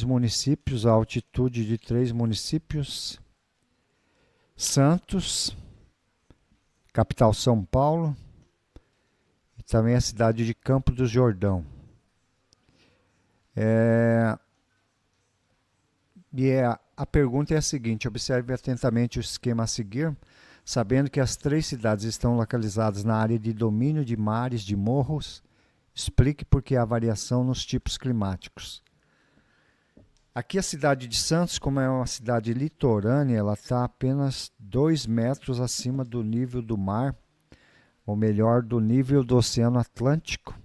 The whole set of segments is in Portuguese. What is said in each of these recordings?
municípios, a altitude de 3 municípios: Santos, capital São Paulo, e também a cidade de Campos do Jordão. A pergunta é a seguinte: observe atentamente o esquema a seguir, sabendo que as 3 cidades estão localizadas na área de domínio de mares, de morros. Explique por que há variação nos tipos climáticos. Aqui a cidade de Santos, como é uma cidade litorânea, ela está apenas 2 metros acima do nível do mar, ou melhor, do nível do Oceano Atlântico.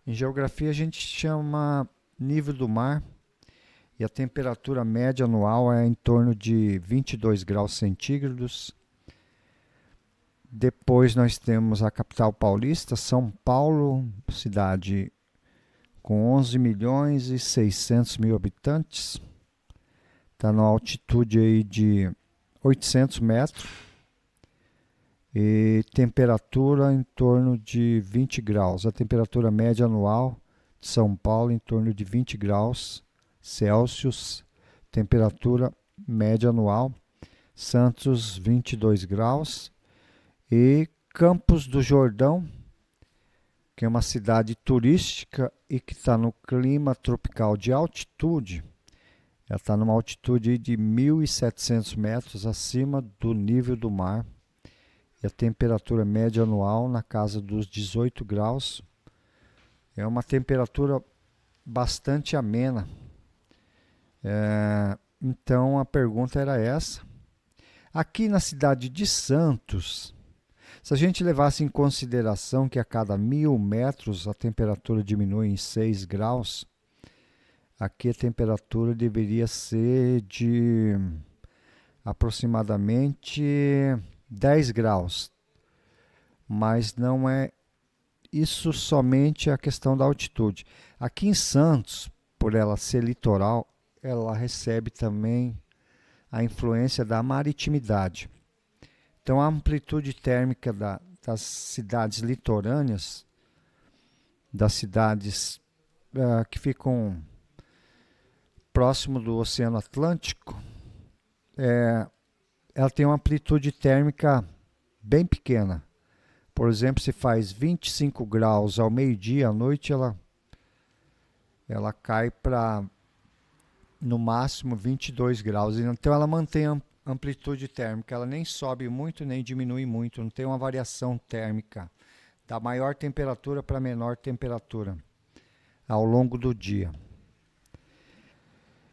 Em geografia a gente chama nível do mar, e a temperatura média anual é em torno de 22 graus centígrados. Depois nós temos a capital paulista, São Paulo, cidade com 11 milhões e 600 mil habitantes. Está na altitude aí de 800 metros. E temperatura em torno de 20 graus. A temperatura média anual de São Paulo em torno de 20 graus Celsius. Temperatura média anual. Santos, 22 graus. E Campos do Jordão, que é uma cidade turística e que está no clima tropical de altitude. Ela está numa altitude de 1.700 metros acima do nível do mar. E a temperatura média anual na casa dos 18 graus. É uma temperatura bastante amena. Então a pergunta era essa. Aqui na cidade de Santos, se a gente levasse em consideração que a cada 1.000 metros a temperatura diminui em 6 graus, aqui a temperatura deveria ser de aproximadamente 10 graus. Mas não é isso somente a questão da altitude. Aqui em Santos, por ela ser litoral, ela recebe também a influência da maritimidade. Então, a amplitude térmica das cidades litorâneas, das cidades que ficam próximo do Oceano Atlântico, ela tem uma amplitude térmica bem pequena. Por exemplo, se faz 25 graus ao meio-dia, à noite ela cai para, no máximo, 22 graus. Então, ela mantém amplitude térmica, ela nem sobe muito nem diminui muito, não tem uma variação térmica da maior temperatura para a menor temperatura ao longo do dia.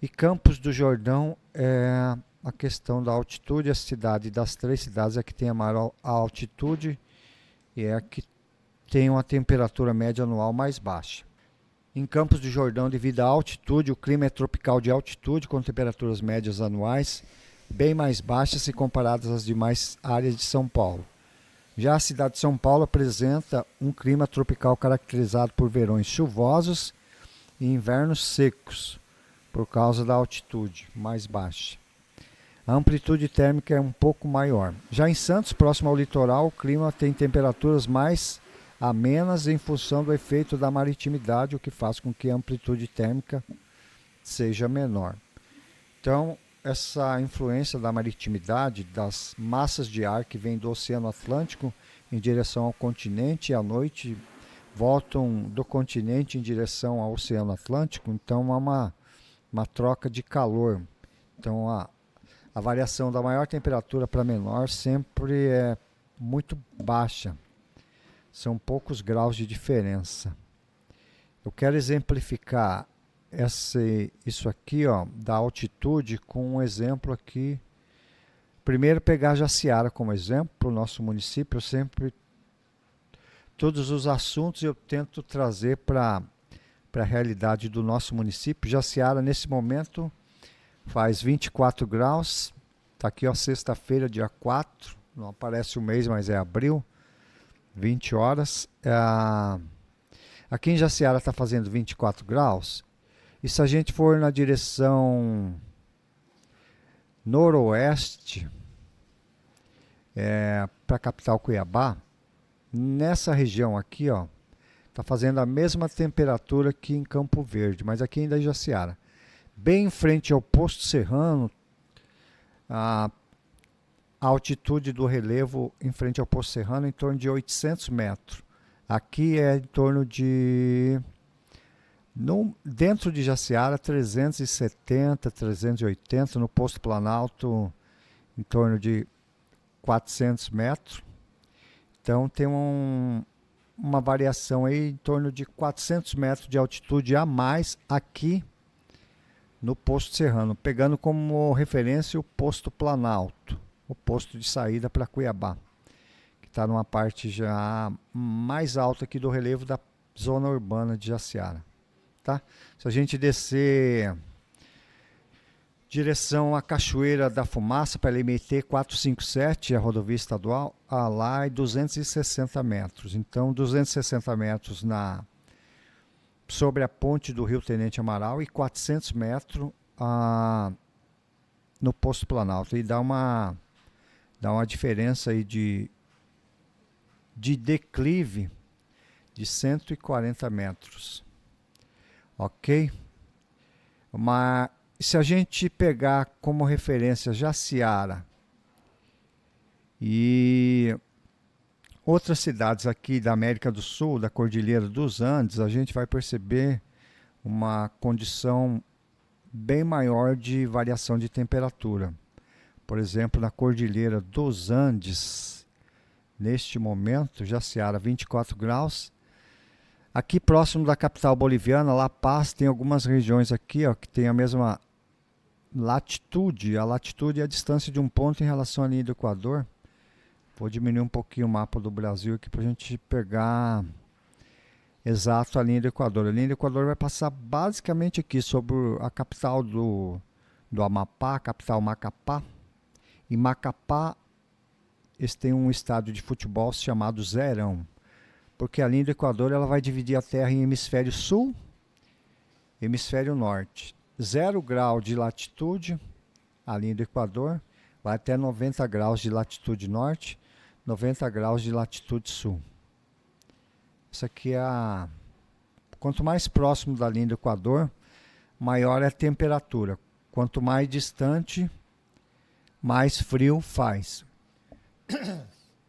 E Campos do Jordão é a questão da altitude, a cidade das 3 cidades é que tem a maior altitude e é a que tem uma temperatura média anual mais baixa. Em Campos do Jordão, devido à altitude, o clima é tropical de altitude, com temperaturas médias anuais bem mais baixas se comparadas às demais áreas de São Paulo. Já a cidade de São Paulo apresenta um clima tropical caracterizado por verões chuvosos e invernos secos, por causa da altitude mais baixa. A amplitude térmica é um pouco maior. Já em Santos, próximo ao litoral, o clima tem temperaturas mais amenas em função do efeito da maritimidade, o que faz com que a amplitude térmica seja menor. Então, essa influência da maritimidade, das massas de ar que vêm do Oceano Atlântico em direção ao continente e à noite voltam do continente em direção ao Oceano Atlântico, então há uma troca de calor. Então a variação da maior temperatura para menor sempre é muito baixa. São poucos graus de diferença. Eu quero exemplificar isso aqui, da altitude com um exemplo aqui. Primeiro pegar Jaciara como exemplo para o nosso município. Eu sempre, todos os assuntos eu tento trazer para a realidade do nosso município. Jaciara nesse momento faz 24 graus. Está aqui, sexta-feira, dia 4. Não aparece o mês, mas é abril. 20 horas. Aqui em Jaciara está fazendo 24 graus. E se a gente for na direção noroeste, para a capital Cuiabá, nessa região aqui, está fazendo a mesma temperatura que em Campo Verde, mas aqui ainda é Jaciara. bem em frente ao posto serrano, a altitude do relevo em frente ao posto serrano é em torno de 800 metros. Aqui é em torno de, dentro de Jaciara, 370, 380, no posto Planalto em torno de 400 metros. Então tem uma variação aí em torno de 400 metros de altitude a mais aqui no posto serrano, pegando como referência o posto Planalto, o posto de saída para Cuiabá, que está numa parte já mais alta aqui do relevo da zona urbana de Jaciara. Tá? Se a gente descer direção à Cachoeira da Fumaça, para LMT 457, a rodovia estadual, lá é 260 metros. Então, 260 metros sobre a ponte do Rio Tenente Amaral e 400 metros no posto Planalto. E dá uma diferença aí de declive de 140 metros. Ok? Mas se a gente pegar como referência Jaciara e outras cidades aqui da América do Sul, da Cordilheira dos Andes, a gente vai perceber uma condição bem maior de variação de temperatura. Por exemplo, na Cordilheira dos Andes, neste momento, Jaciara 24 graus. Aqui próximo da capital boliviana, La Paz, tem algumas regiões aqui que tem a mesma latitude. A latitude é a distância de um ponto em relação à linha do Equador. Vou diminuir um pouquinho o mapa do Brasil aqui para a gente pegar exato a linha do Equador. A linha do Equador vai passar basicamente aqui sobre a capital do Amapá, a capital Macapá. Em Macapá, eles têm um estádio de futebol chamado Zerão, porque a linha do Equador ela vai dividir a Terra em hemisfério sul e hemisfério norte. 0 grau de latitude, a linha do Equador, vai até 90 graus de latitude norte, 90 graus de latitude sul. Isso aqui é quanto mais próximo da linha do Equador, maior é a temperatura. Quanto mais distante, mais frio faz.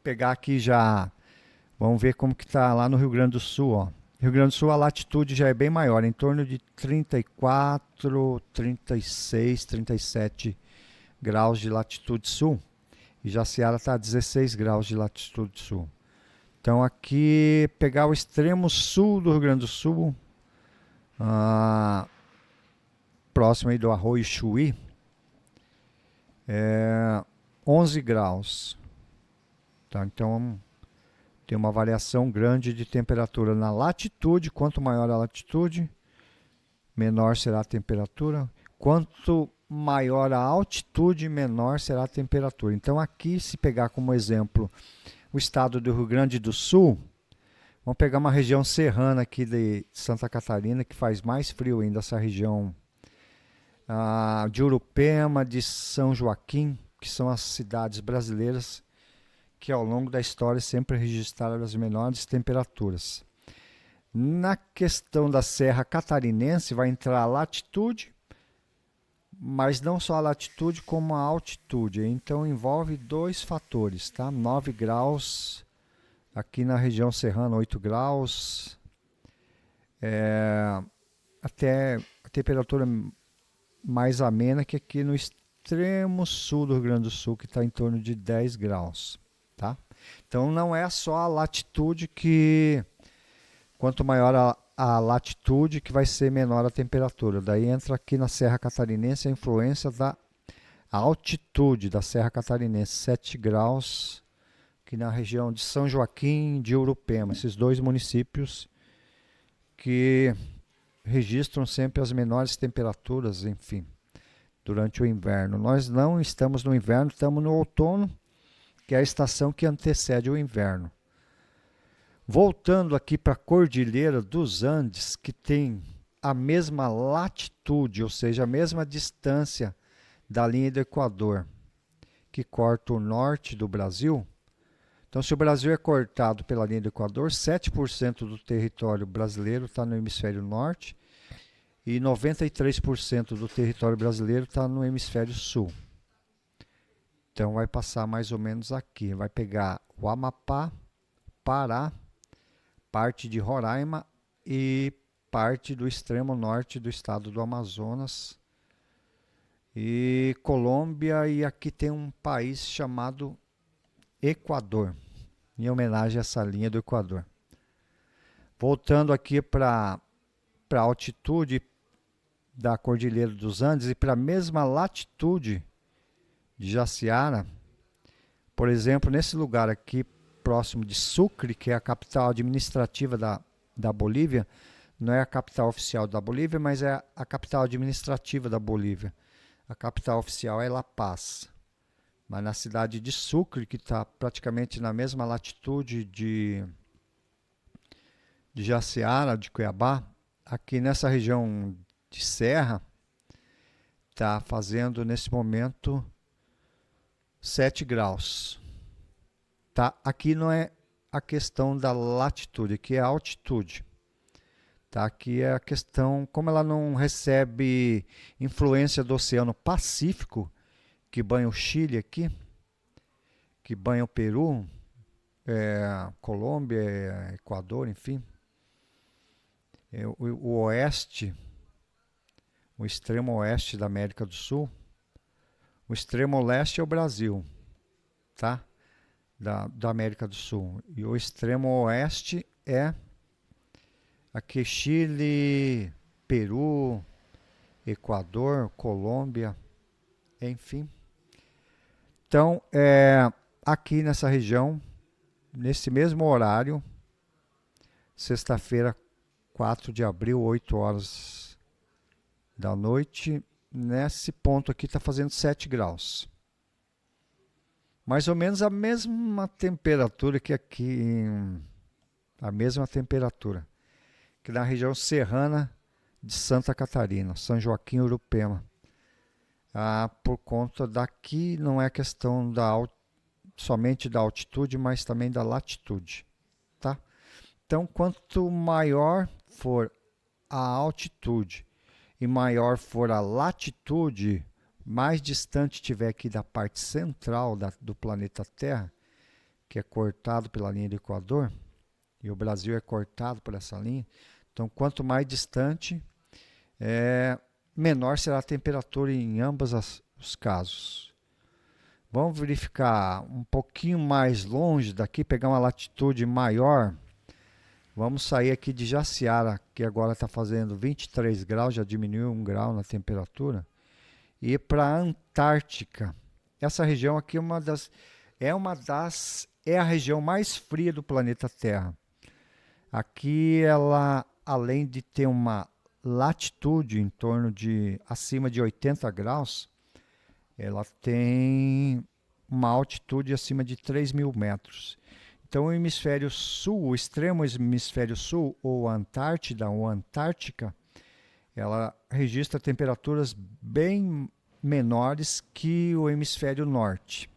Pegar aqui já, vamos ver como que está lá no Rio Grande do Sul, ó. Rio Grande do Sul a latitude já é bem maior, em torno de 34, 36, 37 graus de latitude sul. E Jaciara está a 16 graus de latitude sul. Então aqui, pegar o extremo sul do Rio Grande do Sul, próximo aí do Arroio Chuí, 11 graus. Tá? Então tem uma variação grande de temperatura na latitude. Quanto maior a latitude, menor será a temperatura. Quanto maior a altitude, menor será a temperatura. Então aqui, se pegar como exemplo o estado do Rio Grande do Sul, vamos pegar uma região serrana aqui de Santa Catarina, que faz mais frio ainda, essa região de Urupema, de São Joaquim, que são as cidades brasileiras que ao longo da história sempre registraram as menores temperaturas. Na questão da Serra Catarinense vai entrar a latitude, mas não só a latitude como a altitude. Então envolve dois fatores, tá? 9 graus aqui na região serrana, 8 graus, até a temperatura mais amena que aqui no extremo sul do Rio Grande do Sul, que está em torno de 10 graus. Tá? Então não é só a latitude que, quanto maior a latitude, que vai ser menor a temperatura. Daí entra aqui na Serra Catarinense a influência da altitude da Serra Catarinense, 7 graus, aqui na região de São Joaquim e de Urupema, esses dois municípios que registram sempre as menores temperaturas, enfim, durante o inverno. Nós não estamos no inverno, estamos no outono, que é a estação que antecede o inverno. Voltando aqui para a Cordilheira dos Andes, que tem a mesma latitude, ou seja, a mesma distância da linha do Equador, que corta o norte do Brasil. Então, se o Brasil é cortado pela linha do Equador, 7% do território brasileiro está no hemisfério norte e 93% do território brasileiro está no hemisfério sul. Então vai passar mais ou menos aqui. Vai pegar o Amapá, Pará, parte de Roraima e parte do extremo norte do estado do Amazonas e Colômbia, e aqui tem um país chamado Equador, em homenagem a essa linha do Equador. Voltando aqui para a altitude da Cordilheira dos Andes e para a mesma latitude de Jaciara, por exemplo, nesse lugar aqui próximo de Sucre, que é a capital administrativa da Bolívia, não é a capital oficial da Bolívia, mas é a capital administrativa da Bolívia. A capital oficial é La Paz. Mas na cidade de Sucre, que está praticamente na mesma latitude de Jaciara, de Cuiabá, aqui nessa região de serra, está fazendo nesse momento 7 graus. Tá? Aqui não é a questão da latitude, aqui é a altitude. Tá? Aqui é a questão, como ela não recebe influência do Oceano Pacífico, que banha o Chile aqui, que banha o Peru, Colômbia, Equador, enfim. O oeste, o extremo oeste da América do Sul, o extremo leste é o Brasil, tá? Da América do Sul. E o extremo oeste é aqui Chile, Peru, Equador, Colômbia, enfim. Então, aqui nessa região, nesse mesmo horário, sexta-feira, 4 de abril, 8 horas da noite, nesse ponto aqui está fazendo 7 graus. Mais ou menos a mesma temperatura que aqui, a mesma temperatura que na região serrana de Santa Catarina, São Joaquim Urupema. Por conta daqui não é questão somente da altitude, mas também da latitude, tá? Então, quanto maior for a altitude e maior for a latitude, mais distante tiver aqui da parte central do planeta Terra, que é cortado pela linha do Equador, e o Brasil é cortado por essa linha, então quanto mais distante, menor será a temperatura em ambos os casos. Vamos verificar um pouquinho mais longe daqui, pegar uma latitude maior. Vamos sair aqui de Jaciara, que agora está fazendo 23 graus, já diminuiu 1 grau na temperatura. E ir para a Antártica. Essa região aqui é a região mais fria do planeta Terra. Aqui ela, além de ter uma latitude em torno de acima de 80 graus, ela tem uma altitude acima de 3.000 metros. Então, o hemisfério sul, o extremo hemisfério sul, ou a Antártida, ou Antártica, ela registra temperaturas bem menores que o hemisfério norte.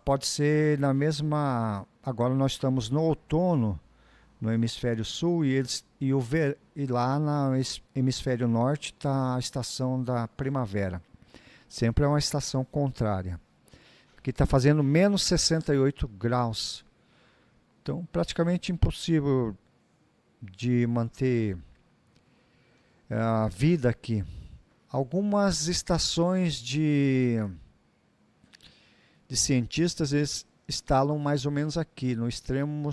Pode ser na mesma... Agora nós estamos no outono, no hemisfério sul, e lá no hemisfério norte está a estação da primavera. Sempre é uma estação contrária. Aqui está fazendo menos 68 graus. Então, praticamente impossível de manter a vida aqui. Algumas estações de cientistas, eles instalam mais ou menos aqui, no extremo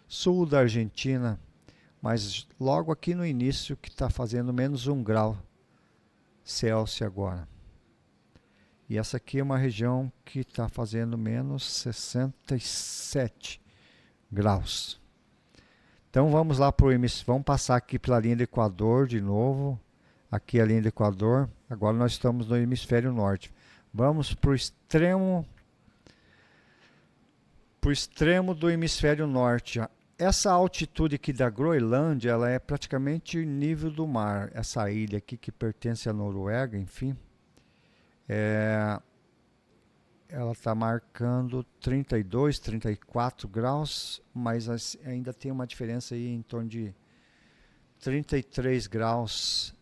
sul da Argentina, mas logo aqui no início, que está fazendo menos 1 grau Celsius agora. E essa aqui é uma região que está fazendo menos 67 graus. Então vamos lá para o hemisfério, vamos passar aqui pela linha do Equador de novo. Aqui a linha do Equador, agora nós estamos no hemisfério norte. Vamos para o extremo do hemisfério norte. Essa altitude aqui da Groenlândia, ela é praticamente o nível do mar. Essa ilha aqui que pertence à Noruega, enfim. Ela está marcando 32, 34 graus, mas ainda tem uma diferença aí em torno de 33 graus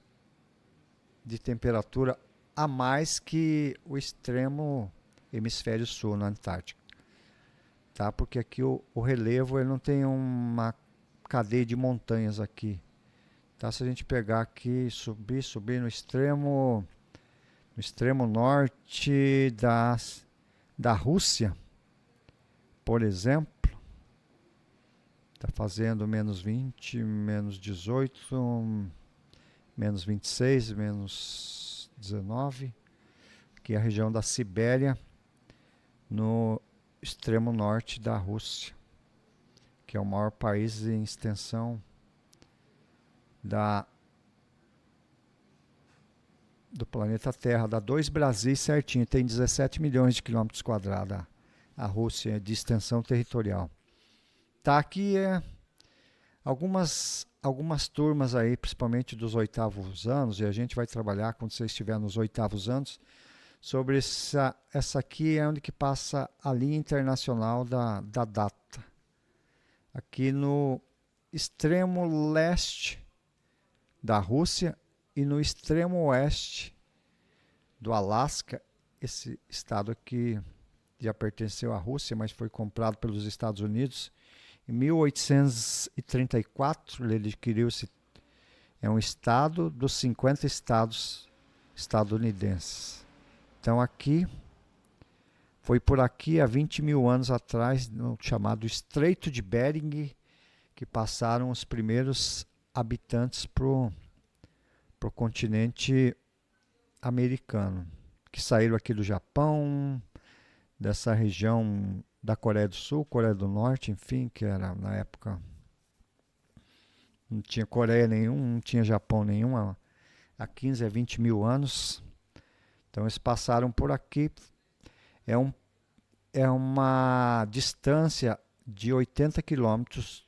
de temperatura a mais que o extremo hemisfério sul, na Antártica. Tá? Porque aqui o relevo ele não tem uma cadeia de montanhas aqui. Tá? Se a gente pegar aqui e subir no extremo norte da Rússia, por exemplo, está fazendo menos 20, menos 18, menos 26, menos 19, que é a região da Sibéria, no extremo norte da Rússia, que é o maior país em extensão do planeta Terra. Dá 2 Brasis certinho, tem 17 milhões de quilômetros quadrados a Rússia de extensão territorial. Tá, aqui algumas turmas aí, principalmente dos 8º anos, e a gente vai trabalhar quando você estiver nos 8º anos, sobre essa aqui é onde que passa a linha internacional da data. Aqui no extremo leste da Rússia e no extremo oeste do Alasca. Esse estado aqui já pertenceu à Rússia, mas foi comprado pelos Estados Unidos. Em 1834, ele adquiriu é um estado dos 50 estados estadunidenses. Então aqui, foi por aqui há 20 mil anos atrás, no chamado Estreito de Bering, que passaram os primeiros habitantes para o continente americano, que saíram aqui do Japão, dessa região da Coreia do Sul, Coreia do Norte, enfim, que era na época não tinha Coreia nenhum, não tinha Japão nenhum, há 15 a 20 mil anos. Então eles passaram por aqui. É uma distância de 80 quilômetros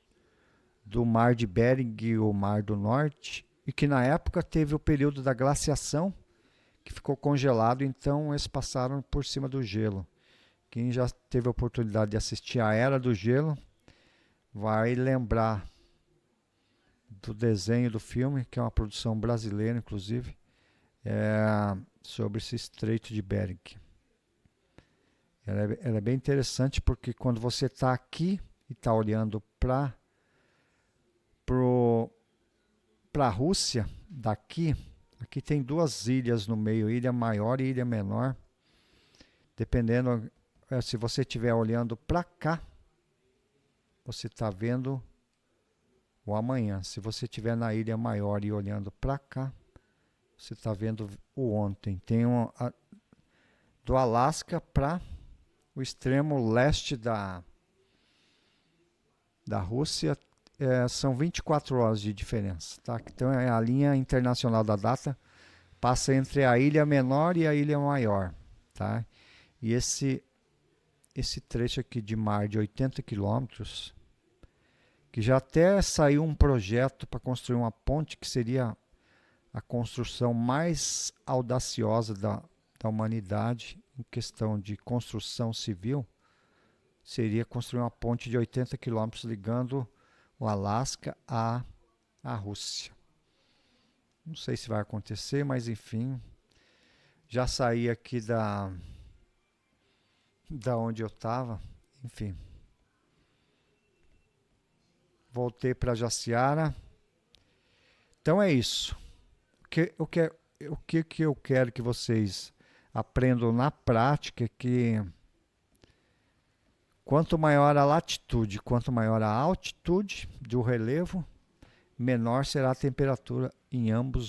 do Mar de Bering, o Mar do Norte, e que na época teve o período da glaciação, que ficou congelado, então eles passaram por cima do gelo. Quem já teve a oportunidade de assistir a Era do Gelo vai lembrar do desenho do filme, que é uma produção brasileira, inclusive, sobre esse Estreito de Bering. Ela é bem interessante porque quando você está aqui e está olhando para a Rússia, aqui tem 2 ilhas no meio, ilha maior e ilha menor. Dependendo, se você estiver olhando para cá, você está vendo o amanhã. Se você estiver na ilha maior e olhando para cá, você está vendo o ontem. Tem do Alasca para o extremo leste da Rússia, são 24 horas de diferença. Tá? Então a linha internacional da data passa entre a ilha menor e a ilha maior. Tá? E esse trecho aqui de mar de 80 quilômetros, que já até saiu um projeto para construir uma ponte, que seria a construção mais audaciosa da humanidade em questão de construção civil, seria construir uma ponte de 80 quilômetros ligando o Alasca à Rússia. Não sei se vai acontecer, mas enfim, já saí aqui da onde eu estava, enfim. Voltei para Jaciara. Então é isso. O que eu quero que vocês aprendam na prática é que quanto maior a latitude, quanto maior a altitude do relevo, menor será a temperatura em ambos